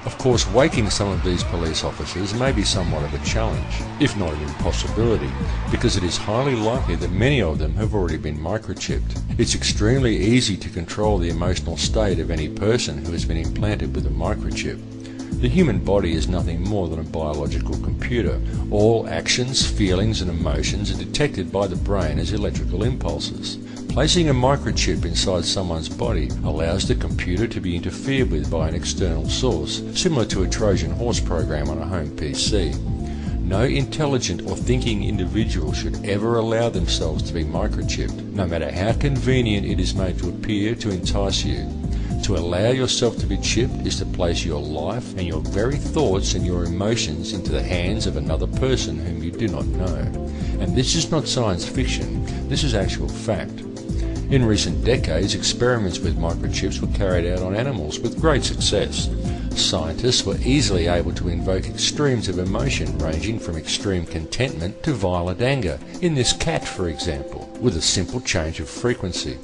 Of course, waking some of these police officers may be somewhat of a challenge, if not an impossibility, because it is highly likely that many of them have already been microchipped. It's extremely easy to control the emotional state of any person who has been implanted with a microchip. The human body is nothing more than a biological computer. All actions, feelings and emotions are detected by the brain as electrical impulses. Placing a microchip inside someone's body allows the computer to be interfered with by an external source, similar to a Trojan horse program on a home PC. No intelligent or thinking individual should ever allow themselves to be microchipped, no matter how convenient it is made to appear to entice you. To allow yourself to be chipped is to place your life and your very thoughts and your emotions into the hands of another person whom you do not know. And this is not science fiction, this is actual fact. In recent decades, experiments with microchips were carried out on animals with great success. Scientists were easily able to invoke extremes of emotion ranging from extreme contentment to violent anger, in this cat for example, with a simple change of frequency.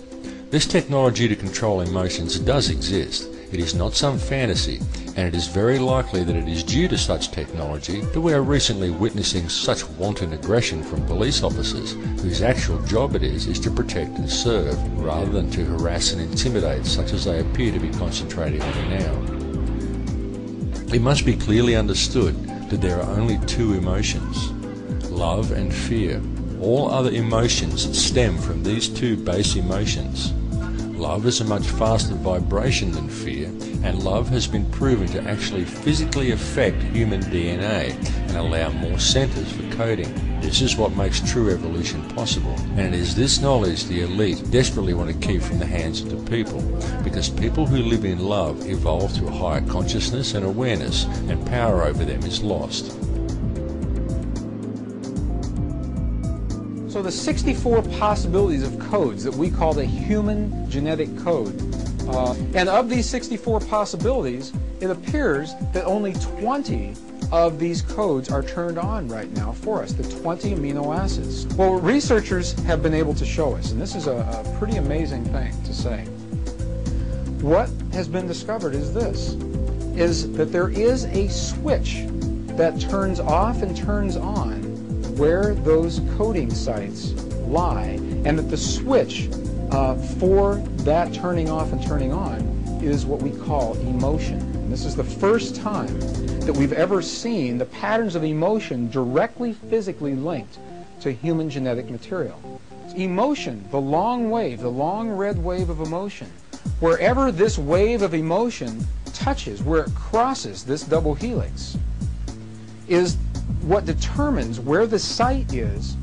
This technology to control emotions does exist. It is not some fantasy, and it is very likely that it is due to such technology that we are recently witnessing such wanton aggression from police officers, whose actual job it is to protect and serve, rather than to harass and intimidate such as they appear to be concentrating on now. It must be clearly understood that there are only two emotions, love and fear. All other emotions stem from these two base emotions. Love is a much faster vibration than fear, and love has been proven to actually physically affect human DNA and allow more centers for coding. This is what makes true evolution possible, and it is this knowledge the elite desperately want to keep from the hands of the people, because people who live in love evolve to a higher consciousness and awareness, and power over them is lost. So the 64 possibilities of codes that we call the human genetic code. And of these 64 possibilities, it appears that only 20 of these codes are turned on right now for us, the 20 amino acids. Well, researchers have been able to show us, and this is a pretty amazing thing to say. What has been discovered is this, is that there is a switch that turns off and turns on where those coding sites lie, and that the switch for that turning off and turning on is what we call emotion. And this is the first time that we've ever seen the patterns of emotion directly physically linked to human genetic material. Emotion, the long wave, the long red wave of emotion, wherever this wave of emotion touches, where it crosses this double helix, is what determines where the site is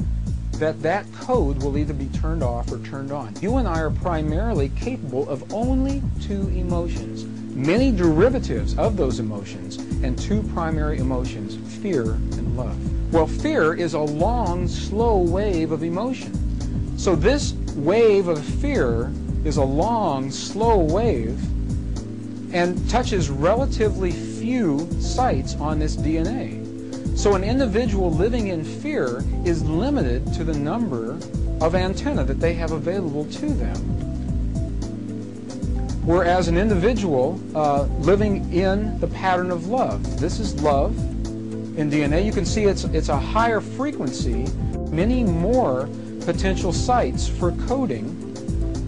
that code will either be turned off or turned on. You and I are primarily capable of only two emotions, many derivatives of those emotions, and two primary emotions, fear and love. Well, fear is a long, slow wave of emotion. So this wave of fear is a long, slow wave and touches relatively few sites on this DNA. So an individual living in fear is limited to the number of antennae that they have available to them. Whereas an individual living in the pattern of love, this is love in DNA, you can see it's a higher frequency, many more potential sites for coding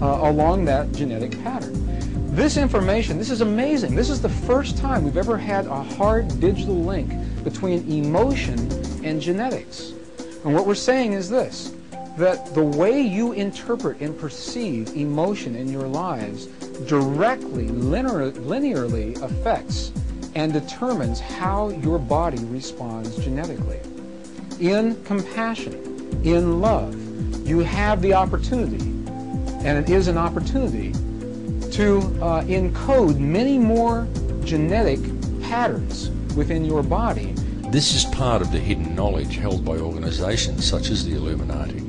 along that genetic pattern. This information, this is amazing. This is the first time we've ever had a hard digital link between emotion and genetics. And what we're saying is this, that the way you interpret and perceive emotion in your lives directly, linearly affects and determines how your body responds genetically. In compassion, in love, you have the opportunity, and it is an opportunity, to encode many more genetic patterns within your body. This is part of the hidden knowledge held by organizations such as the Illuminati.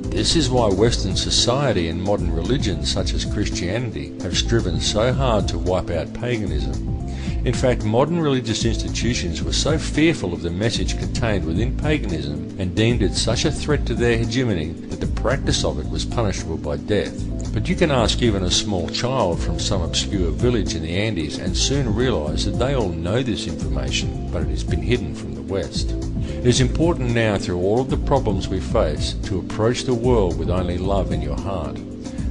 This is why Western society and modern religions such as Christianity have striven so hard to wipe out paganism. In fact, modern religious institutions were so fearful of the message contained within paganism and deemed it such a threat to their hegemony that the practice of it was punishable by death. But you can ask even a small child from some obscure village in the Andes and soon realise that they all know this information, but it has been hidden from the West. It is important now, through all of the problems we face, to approach the world with only love in your heart.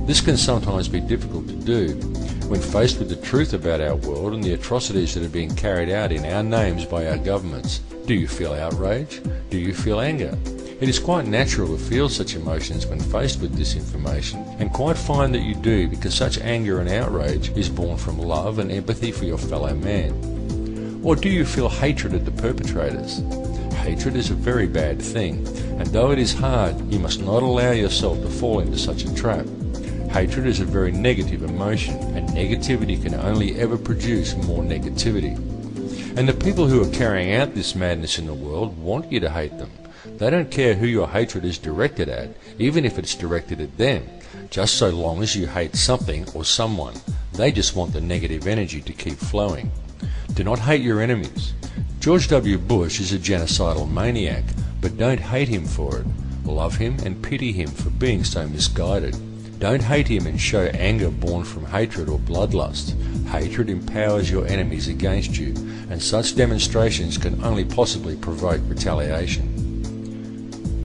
This can sometimes be difficult to do. When faced with the truth about our world and the atrocities that are being carried out in our names by our governments, do you feel outrage? Do you feel anger? It is quite natural to feel such emotions when faced with this information, and quite fine that you do, because such anger and outrage is born from love and empathy for your fellow man. Or do you feel hatred at the perpetrators? Hatred is a very bad thing, and though it is hard, you must not allow yourself to fall into such a trap. Hatred is a very negative emotion, and negativity can only ever produce more negativity. And the people who are carrying out this madness in the world want you to hate them. They don't care who your hatred is directed at, even if it's directed at them, just so long as you hate something or someone. They just want the negative energy to keep flowing. Do not hate your enemies. George W. Bush is a genocidal maniac, but don't hate him for it. Love him and pity him for being so misguided. Don't hate him and show anger born from hatred or bloodlust. Hatred empowers your enemies against you, and such demonstrations can only possibly provoke retaliation.